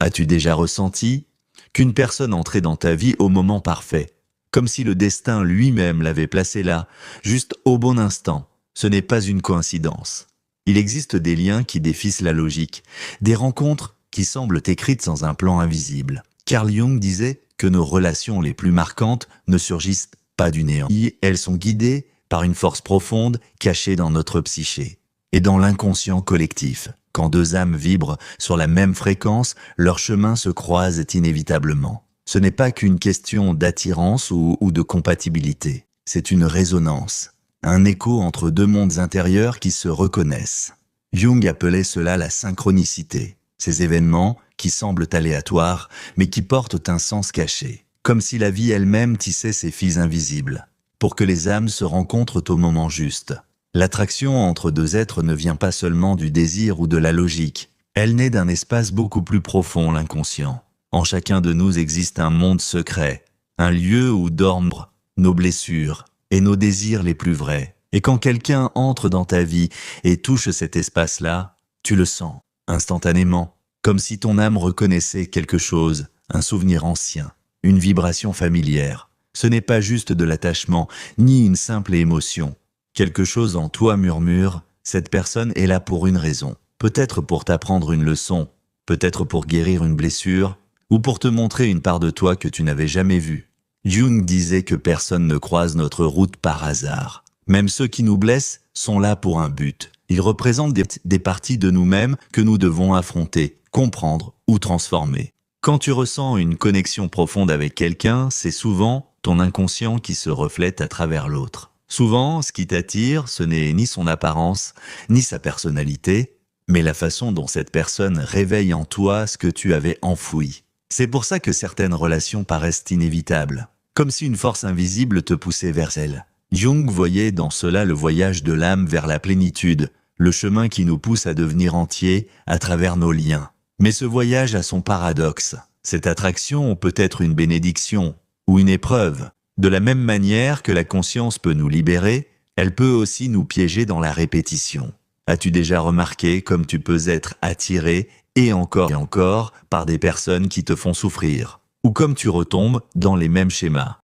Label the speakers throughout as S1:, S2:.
S1: As-tu déjà ressenti qu'une personne entrait dans ta vie au moment parfait, comme si le destin lui-même l'avait placé là, juste au bon instant? Ce n'est pas une coïncidence. Il existe des liens qui défient la logique, des rencontres qui semblent écrites sans un plan invisible. Carl Jung disait que nos relations les plus marquantes ne surgissent pas du néant. Elles sont guidées par une force profonde cachée dans notre psyché et dans l'inconscient collectif. Quand deux âmes vibrent sur la même fréquence, leurs chemins se croisent inévitablement. Ce n'est pas qu'une question d'attirance ou de compatibilité. C'est une résonance, un écho entre deux mondes intérieurs qui se reconnaissent. Jung appelait cela la synchronicité. Ces événements qui semblent aléatoires, mais qui portent un sens caché, comme si la vie elle-même tissait ses fils invisibles, pour que les âmes se rencontrent au moment juste. L'attraction entre deux êtres ne vient pas seulement du désir ou de la logique, elle naît d'un espace beaucoup plus profond, l'inconscient. En chacun de nous existe un monde secret, un lieu où dorment nos blessures et nos désirs les plus vrais. Et quand quelqu'un entre dans ta vie et touche cet espace-là, tu le sens, instantanément, comme si ton âme reconnaissait quelque chose, un souvenir ancien, une vibration familière. Ce n'est pas juste de l'attachement, ni une simple émotion. Quelque chose en toi murmure, cette personne est là pour une raison. Peut-être pour t'apprendre une leçon, peut-être pour guérir une blessure, ou pour te montrer une part de toi que tu n'avais jamais vue. Jung disait que personne ne croise notre route par hasard. Même ceux qui nous blessent sont là pour un but. Ils représentent des parties de nous-mêmes que nous devons affronter, comprendre ou transformer. Quand tu ressens une connexion profonde avec quelqu'un, c'est souvent ton inconscient qui se reflète à travers l'autre. Souvent, ce qui t'attire, ce n'est ni son apparence, ni sa personnalité, mais la façon dont cette personne réveille en toi ce que tu avais enfoui. C'est pour ça que certaines relations paraissent inévitables, comme si une force invisible te poussait vers elle. Jung voyait dans cela le voyage de l'âme vers la plénitude, le chemin qui nous pousse à devenir entiers à travers nos liens. Mais ce voyage a son paradoxe. Cette attraction peut être une bénédiction ou une épreuve. De la même manière que la conscience peut nous libérer, elle peut aussi nous piéger dans la répétition. As-tu déjà remarqué comme tu peux être attiré et encore par des personnes qui te font souffrir, ou comme tu retombes dans les mêmes schémas?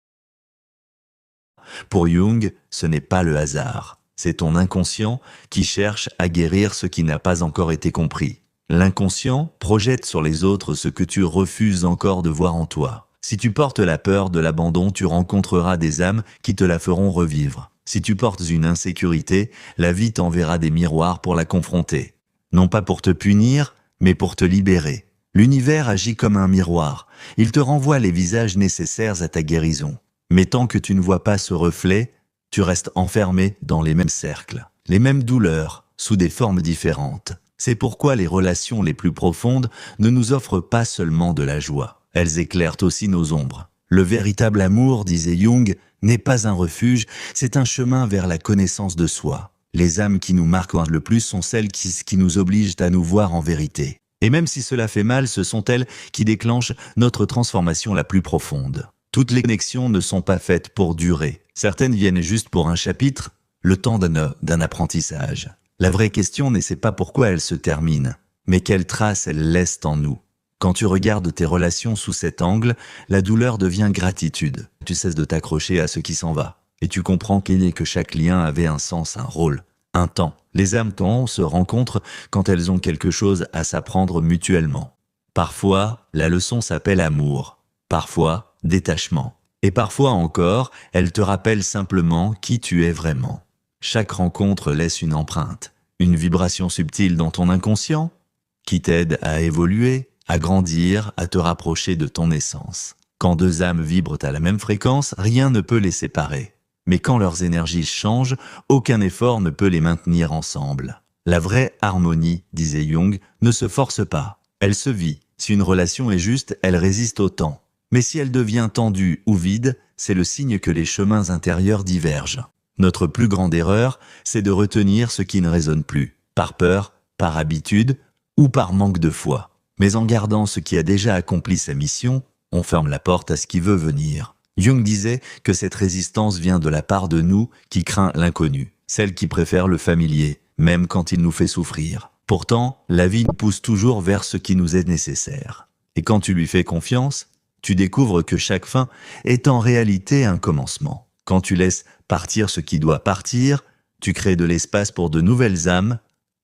S1: Pour Jung, ce n'est pas le hasard. C'est ton inconscient qui cherche à guérir ce qui n'a pas encore été compris. L'inconscient projette sur les autres ce que tu refuses encore de voir en toi. Si tu portes la peur de l'abandon, tu rencontreras des âmes qui te la feront revivre. Si tu portes une insécurité, la vie t'enverra des miroirs pour la confronter. Non pas pour te punir, mais pour te libérer. L'univers agit comme un miroir. Il te renvoie les visages nécessaires à ta guérison. Mais tant que tu ne vois pas ce reflet, tu restes enfermé dans les mêmes cercles, les mêmes douleurs, sous des formes différentes. C'est pourquoi les relations les plus profondes ne nous offrent pas seulement de la joie. Elles éclairent aussi nos ombres. Le véritable amour, disait Jung, n'est pas un refuge, c'est un chemin vers la connaissance de soi. Les âmes qui nous marquent le plus sont celles qui nous obligent à nous voir en vérité. Et même si cela fait mal, ce sont elles qui déclenchent notre transformation la plus profonde. Toutes les connexions ne sont pas faites pour durer. Certaines viennent juste pour un chapitre, le temps d'un apprentissage. La vraie question n'est pas pourquoi elles se terminent, mais quelles traces elles laissent en nous. Quand tu regardes tes relations sous cet angle, la douleur devient gratitude. Tu cesses de t'accrocher à ce qui s'en va. Et tu comprends que chaque lien avait un sens, un rôle, un temps. Les âmes se rencontrent quand elles ont quelque chose à s'apprendre mutuellement. Parfois, la leçon s'appelle amour. Parfois, détachement. Et parfois encore, elle te rappelle simplement qui tu es vraiment. Chaque rencontre laisse une empreinte, une vibration subtile dans ton inconscient, qui t'aide à évoluer, à grandir, à te rapprocher de ton essence. Quand deux âmes vibrent à la même fréquence, rien ne peut les séparer. Mais quand leurs énergies changent, aucun effort ne peut les maintenir ensemble. La vraie harmonie, disait Jung, ne se force pas. Elle se vit. Si une relation est juste, elle résiste au temps. Mais si elle devient tendue ou vide, c'est le signe que les chemins intérieurs divergent. Notre plus grande erreur, c'est de retenir ce qui ne résonne plus, par peur, par habitude ou par manque de foi. Mais en gardant ce qui a déjà accompli sa mission, on ferme la porte à ce qui veut venir. Jung disait que cette résistance vient de la part de nous qui craint l'inconnu, celle qui préfère le familier, même quand il nous fait souffrir. Pourtant, la vie nous pousse toujours vers ce qui nous est nécessaire. Et quand tu lui fais confiance, tu découvres que chaque fin est en réalité un commencement. Quand tu laisses partir ce qui doit partir, tu crées de l'espace pour de nouvelles âmes,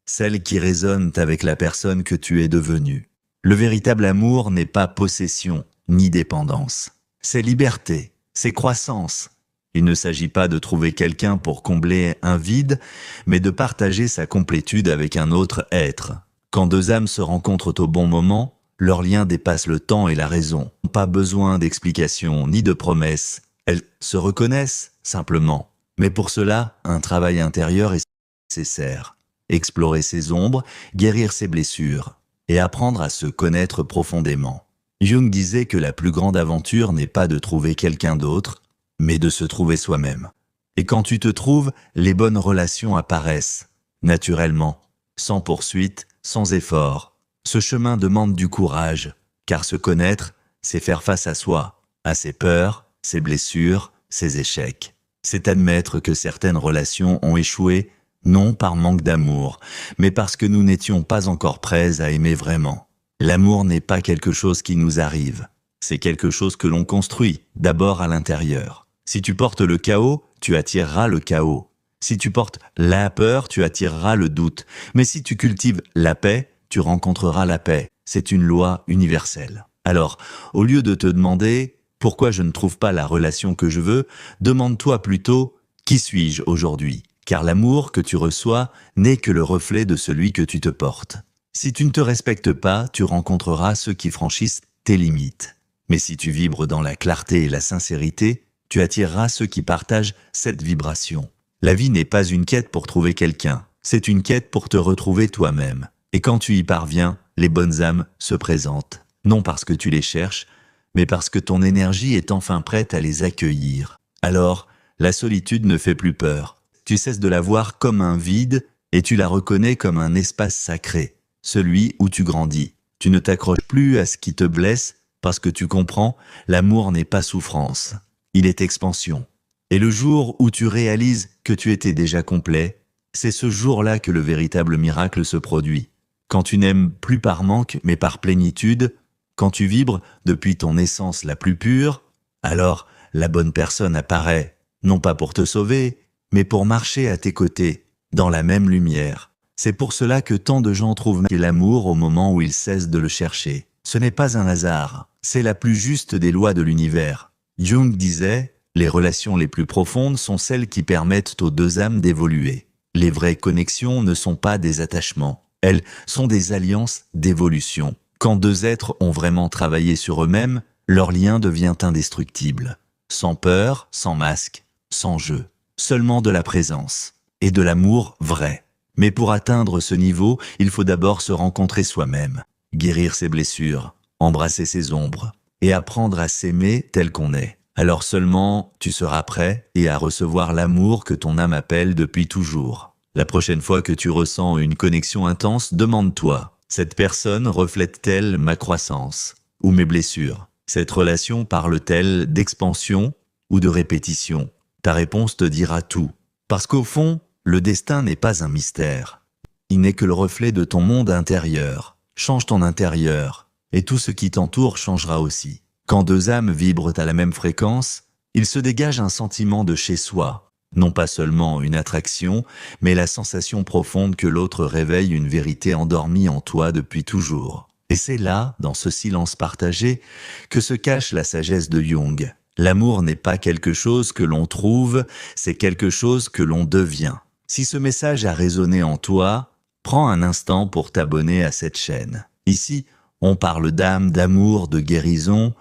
S1: celles qui résonnent avec la personne que tu es devenue. Le véritable amour n'est pas possession ni dépendance. C'est liberté, c'est croissance. Il ne s'agit pas de trouver quelqu'un pour combler un vide, mais de partager sa complétude avec un autre être. Quand deux âmes se rencontrent au bon moment, leur lien dépasse le temps et la raison. Pas besoin d'explications ni de promesses. Elles se reconnaissent simplement. Mais pour cela, un travail intérieur est nécessaire. Explorer ses ombres, guérir ses blessures et apprendre à se connaître profondément. Jung disait que la plus grande aventure n'est pas de trouver quelqu'un d'autre, mais de se trouver soi-même. Et quand tu te trouves, les bonnes relations apparaissent, naturellement, sans poursuite, sans effort. Ce chemin demande du courage, car se connaître, c'est faire face à soi, à ses peurs, ses blessures, ses échecs. C'est admettre que certaines relations ont échoué, non par manque d'amour, mais parce que nous n'étions pas encore prêts à aimer vraiment. L'amour n'est pas quelque chose qui nous arrive, c'est quelque chose que l'on construit, d'abord à l'intérieur. Si tu portes le chaos, tu attireras le chaos. Si tu portes la peur, tu attireras le doute. Mais si tu cultives la paix, tu rencontreras la paix. C'est une loi universelle. Alors, au lieu de te demander « pourquoi je ne trouve pas la relation que je veux ?», demande-toi plutôt « qui suis-je aujourd'hui ?» Car l'amour que tu reçois n'est que le reflet de celui que tu te portes. Si tu ne te respectes pas, tu rencontreras ceux qui franchissent tes limites. Mais si tu vibres dans la clarté et la sincérité, tu attireras ceux qui partagent cette vibration. La vie n'est pas une quête pour trouver quelqu'un, c'est une quête pour te retrouver toi-même. Et quand tu y parviens, les bonnes âmes se présentent. Non parce que tu les cherches, mais parce que ton énergie est enfin prête à les accueillir. Alors, la solitude ne fait plus peur. Tu cesses de la voir comme un vide et tu la reconnais comme un espace sacré, celui où tu grandis. Tu ne t'accroches plus à ce qui te blesse parce que tu comprends, l'amour n'est pas souffrance, il est expansion. Et le jour où tu réalises que tu étais déjà complet, c'est ce jour-là que le véritable miracle se produit. Quand tu n'aimes plus par manque mais par plénitude, quand tu vibres depuis ton essence la plus pure, alors la bonne personne apparaît, non pas pour te sauver, mais pour marcher à tes côtés, dans la même lumière. C'est pour cela que tant de gens trouvent l'amour au moment où ils cessent de le chercher. Ce n'est pas un hasard, c'est la plus juste des lois de l'univers. Jung disait, les relations les plus profondes sont celles qui permettent aux deux âmes d'évoluer. Les vraies connexions ne sont pas des attachements, elles sont des alliances d'évolution. Quand deux êtres ont vraiment travaillé sur eux-mêmes, leur lien devient indestructible. Sans peur, sans masque, sans jeu. Seulement de la présence et de l'amour vrai. Mais pour atteindre ce niveau, il faut d'abord se rencontrer soi-même, guérir ses blessures, embrasser ses ombres et apprendre à s'aimer tel qu'on est. Alors seulement tu seras prêt et à recevoir l'amour que ton âme appelle depuis toujours. La prochaine fois que tu ressens une connexion intense, demande-toi, cette personne reflète-t-elle ma croissance ou mes blessures? Cette relation parle-t-elle d'expansion ou de répétition? Ta réponse te dira tout. Parce qu'au fond, le destin n'est pas un mystère. Il n'est que le reflet de ton monde intérieur. Change ton intérieur, et tout ce qui t'entoure changera aussi. Quand deux âmes vibrent à la même fréquence, il se dégage un sentiment de chez soi. Non pas seulement une attraction, mais la sensation profonde que l'autre réveille une vérité endormie en toi depuis toujours. Et c'est là, dans ce silence partagé, que se cache la sagesse de Jung. L'amour n'est pas quelque chose que l'on trouve, c'est quelque chose que l'on devient. Si ce message a résonné en toi, prends un instant pour t'abonner à cette chaîne. Ici, on parle d'âme, d'amour, de guérison,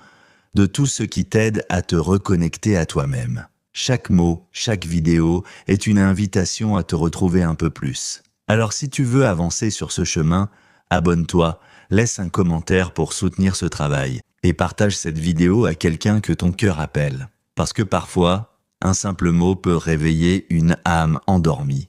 S1: de tout ce qui t'aide à te reconnecter à toi-même. Chaque mot, chaque vidéo est une invitation à te retrouver un peu plus. Alors si tu veux avancer sur ce chemin, abonne-toi, laisse un commentaire pour soutenir ce travail et partage cette vidéo à quelqu'un que ton cœur appelle. Parce que parfois, un simple mot peut réveiller une âme endormie.